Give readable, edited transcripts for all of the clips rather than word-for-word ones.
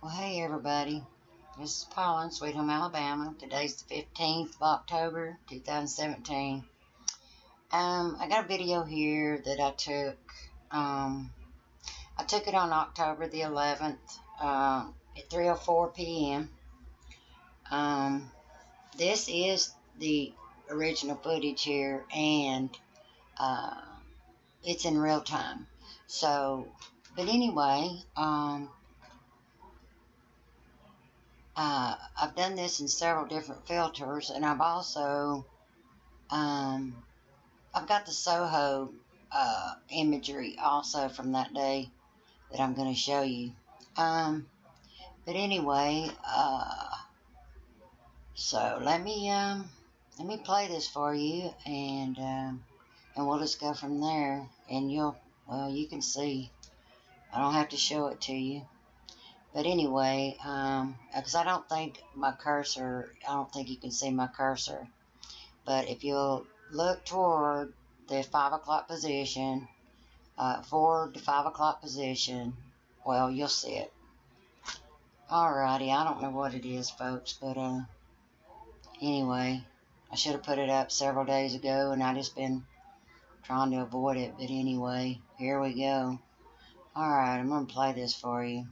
Well, hey everybody, this is Paula in Sweet Home, Alabama. Today's the 15th of October, 2017. I got a video here that I took. I took it on October the 11th at 3:04 p.m. This is the original footage here, and it's in real time. So, but anyway, I've done this in several different filters, and I've also, I've got the Soho imagery also from that day that I'm going to show you. But anyway, so let me play this for you, and we'll just go from there, and you can see. I don't have to show it to you. But anyway, because I don't think you can see my cursor. But if you'll look toward the 5 o'clock position, 4 to 5 o'clock position, well, you'll see it. Alrighty, I don't know what it is, folks, but anyway, I should have put it up several days ago, and I just been trying to avoid it. But anyway, here we go. Alright, I'm going to play this for you.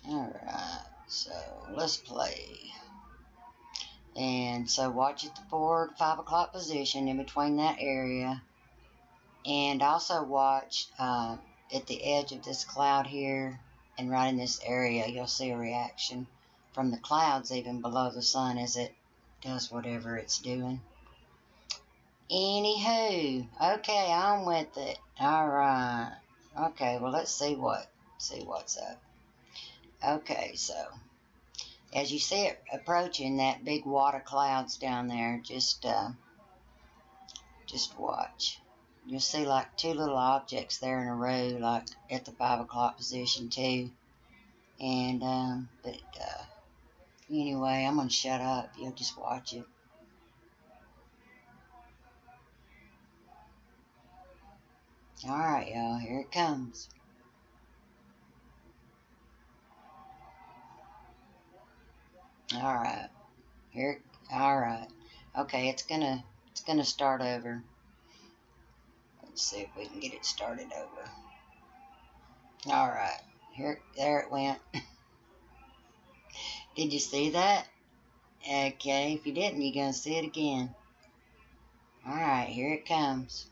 Alright, so let's play. And so watch at the 4 to 5 o'clock position in between that area. And also watch at the edge of this cloud here, and right in this area you'll see a reaction from the clouds even below the sun as it does whatever it's doing. Anywho, okay, on with it. Alright. Okay, well let's see what's up. Okay, so as you see it approaching, that big wad of clouds down there, just watch. You'll see like 2 little objects there in a row, like at the 5 o'clock position too. And anyway, I'm gonna shut up. You'll just watch it. All right, y'all. Here it comes. Alright. Alright. Okay, it's gonna start over. Let's see if we can get it started over. Alright. There it went. Did you see that? Okay, if you didn't, you're gonna see it again. Alright, here it comes.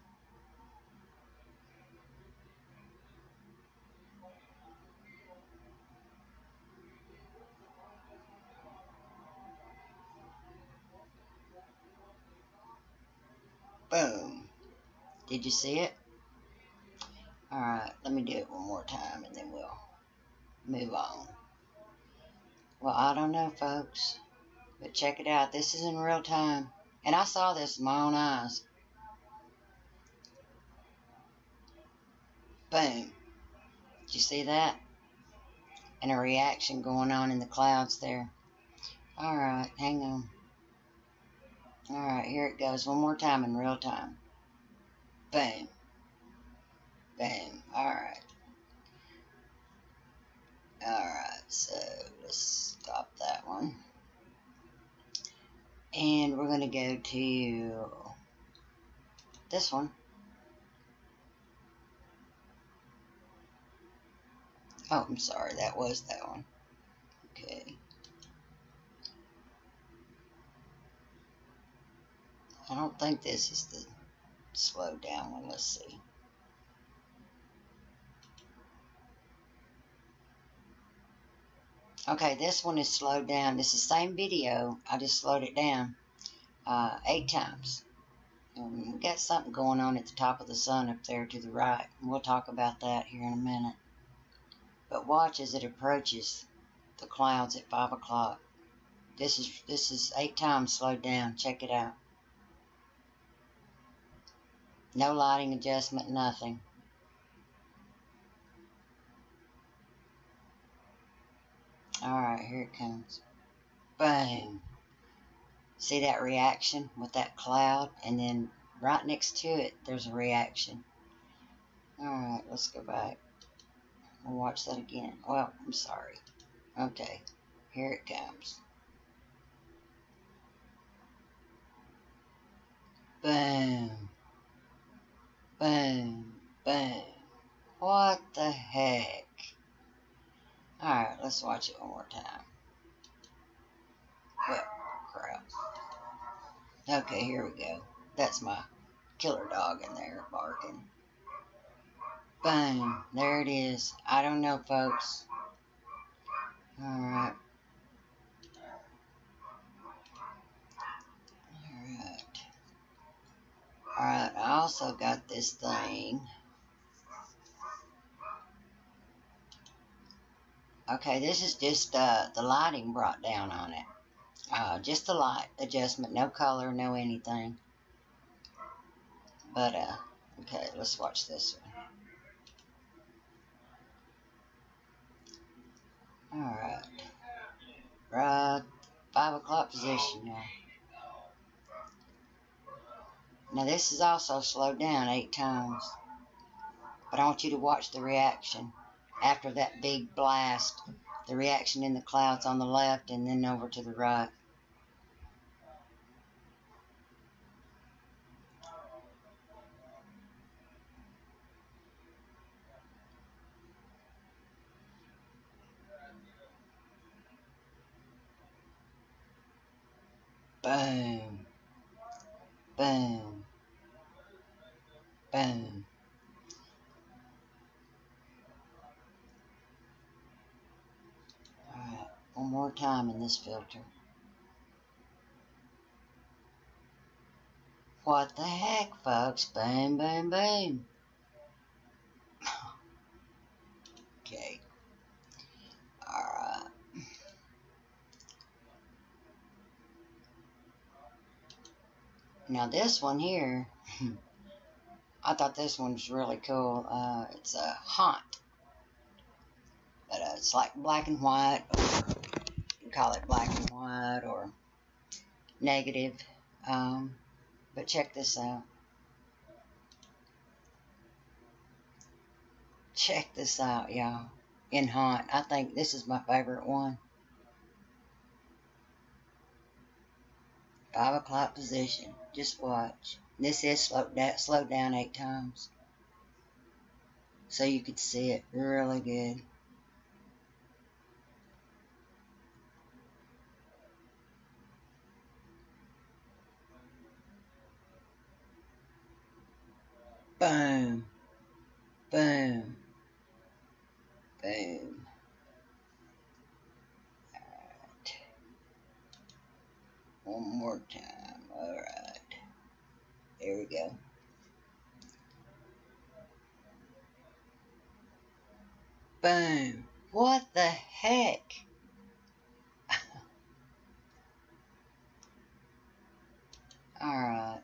Boom. Did you see it? Alright, let me do it one more time and then we'll move on. Well, I don't know, folks, but check it out. This is in real time. And I saw this with my own eyes. Boom. Did you see that? And a reaction going on in the clouds there. Alright, hang on. Alright, here it goes one more time in real time. Boom. Boom. Alright. Alright, so let's stop that one. And we're going to go to this one. Oh, I'm sorry, that was that one. Okay. I don't think this is the slow down one. Let's see. Okay, this one is slowed down. This is the same video. I just slowed it down 8 times. We got something going on at the top of the sun up there to the right. We'll talk about that here in a minute. But watch as it approaches the clouds at 5 o'clock. This is 8 times slowed down. Check it out. No lighting adjustment, nothing. Alright, here it comes. Boom. See that reaction with that cloud? And then right next to it, there's a reaction. Alright, let's go back. I'll watch that again. Well, I'm sorry. Okay, here it comes. Boom, boom, boom. What the heck? Alright, let's watch it one more time. Well, crap. Okay, here we go. That's my killer dog in there barking. Boom, there it is. I don't know, folks. Alright. Alright. Alright, I also got this thing. Okay, this is just the lighting brought down on it. Just the light adjustment, no color, no anything. But, okay, let's watch this one. Alright. Right, 5 o'clock position now. Now this is also slowed down 8 times. But I want you to watch the reaction after that big blast. The reaction in the clouds on the left and then over to the right. Boom. Boom. Boom. Alright, one more time in this filter. What the heck, folks? Boom, boom, boom. Okay. Alright. Now this one here, I thought this one was really cool. It's a haunt. But it's like black and white, or you can call it black and white, or negative. But check this out. Check this out, y'all. In haunt, I think this is my favorite one. 5 o'clock position. Just watch. This is slowed down 8 times. So you could see it really good. Boom. Boom. Boom. Alright. One more time. Alright. There we go. Boom. What the heck? Alright.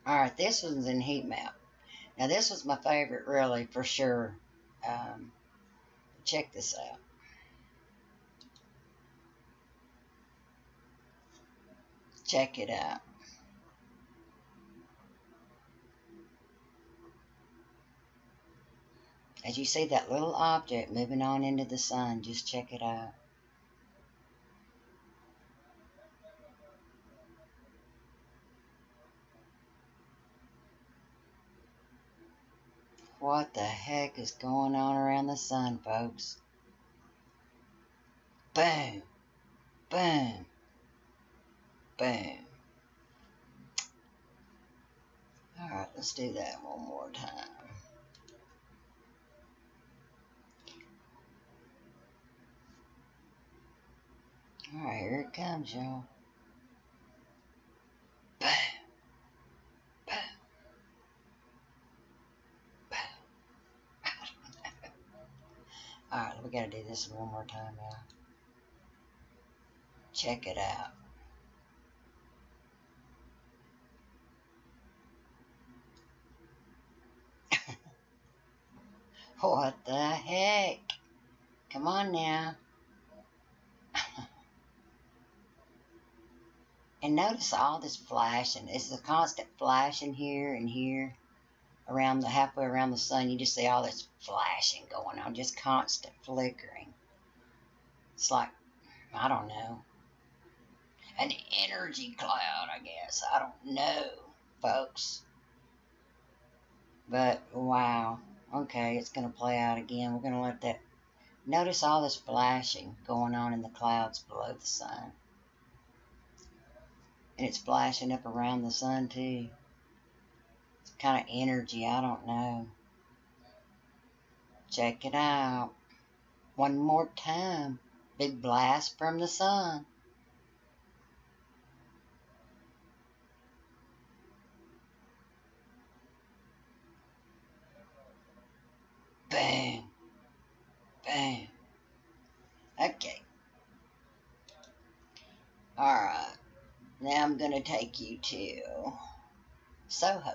Alright, this one's in heat map. Now this was my favorite, really, for sure. Check this out. Check it out. As you see that little object moving on into the sun, just check it out. What the heck is going on around the sun, folks? Boom. Boom. Boom. Alright, let's do that one more time. Alright, here it comes, y'all. Boom. Boom. Boom. Alright, we gotta do this one more time, y'all. Check it out. What the heck? Come on now. And notice all this flashing. It's a constant flashing here and here around the halfway around the sun, you just see all this flashing going on, just constant flickering. It's like, I don't know, an energy cloud, I guess. I don't know, folks. But, wow. Okay, it's going to play out again. We're going to let that... Notice all this flashing going on in the clouds below the sun. And it's flashing up around the sun, too. It's kind of energy, I don't know. Check it out. One more time. Big blast from the sun. Boom. Boom. Okay. Alright. Now I'm going to take you to Soho.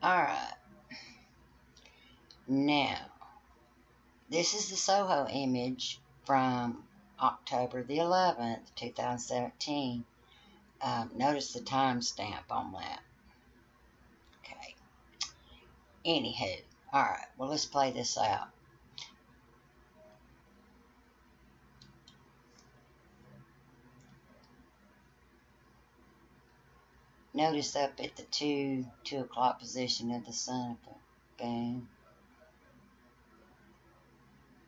Alright. Now, this is the Soho image from October the 11th, 2017. Notice the timestamp on that. Okay. Anywho. Alright, well, let's play this out. Notice up at the 2 o'clock position of the sun. Boom.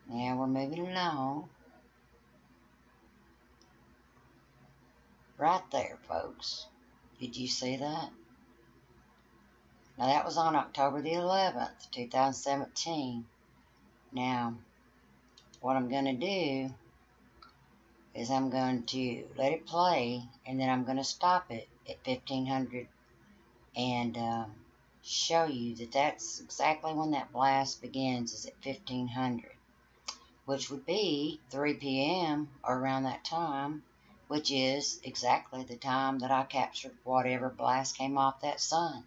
Now we're moving along. Right there, folks. Did you see that? Now that was on October the 11th, 2017. Now, what I'm going to do is I'm going to let it play, and then I'm going to stop it at 1500 and show you that that's exactly when that blast begins, is at 1500, which would be 3 p.m. or around that time, which is exactly the time that I captured whatever blast came off that sun.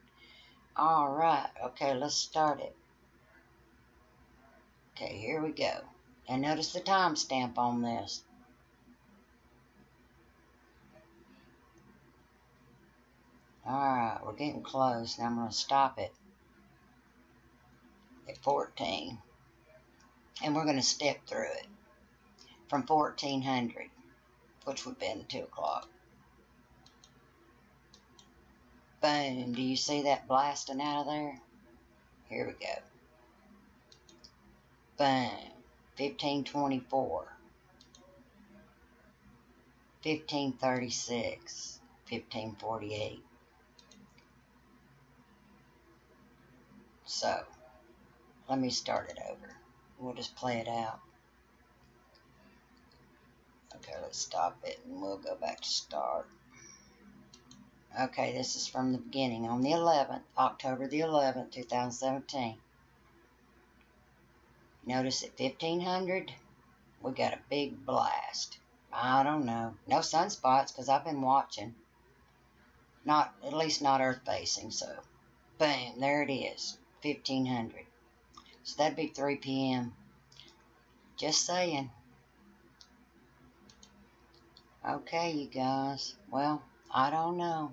Alright, okay, let's start it. Okay, here we go. And notice the timestamp on this. Alright, we're getting close. Now I'm going to stop it at 14. And we're going to step through it from 1400, which would have been 2 o'clock. Boom. Do you see that blasting out of there? Here we go. Boom. 1524. 1536. 1548. So, let me start it over. We'll just play it out. Okay, let's stop it and we'll go back to start. Okay, this is from the beginning on the 11th, October the 11th, 2017. Notice at 1500, we got a big blast. I don't know. No sunspots because I've been watching. Not, at least not earth facing, so boom, there it is, 1500. So that'd be 3 p.m. Just saying. Okay, you guys. Well, I don't know.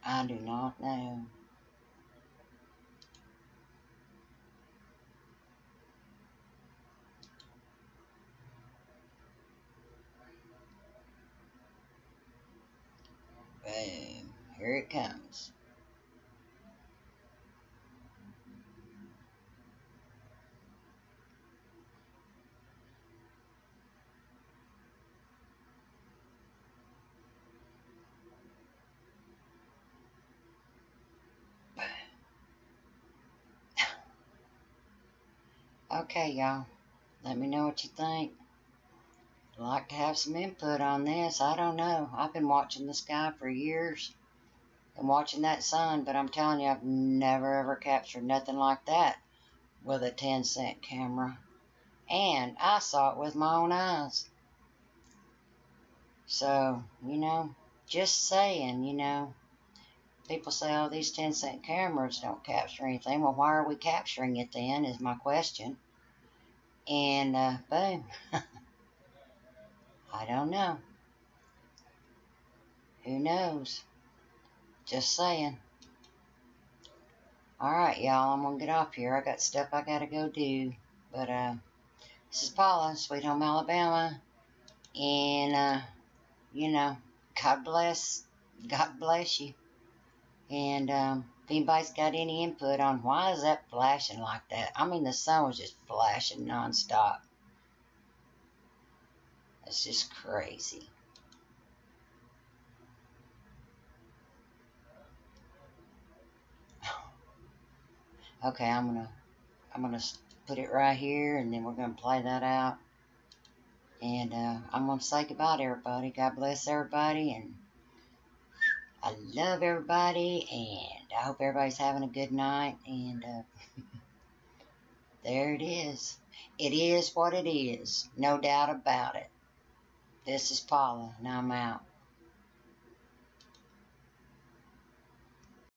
I do not know. Boom. Here it comes. Okay, y'all. Let me know what you think. I'd like to have some input on this. I don't know. I've been watching the sky for years and watching that sun, but I'm telling you, I've never ever captured nothing like that with a 10-cent camera. And I saw it with my own eyes. So, you know, just saying, you know, people say, oh, these 10-cent cameras don't capture anything. Well, why are we capturing it then, is my question. And boom. I don't know. Who knows? Just saying. Alright, y'all, I'm going to get off here. I got stuff I got to go do. But, this is Paula, Sweet Home Alabama. And, you know, God bless. God bless you. And, if anybody's got any input on why is that flashing like that? I mean, the sun was just flashing nonstop. It's just crazy. Okay, I'm gonna put it right here, and then we're gonna play that out. And I'm gonna say goodbye to everybody. God bless everybody, and I love everybody, and I hope everybody's having a good night. And there it is. It is what it is, no doubt about it. This is Paula, and I'm out.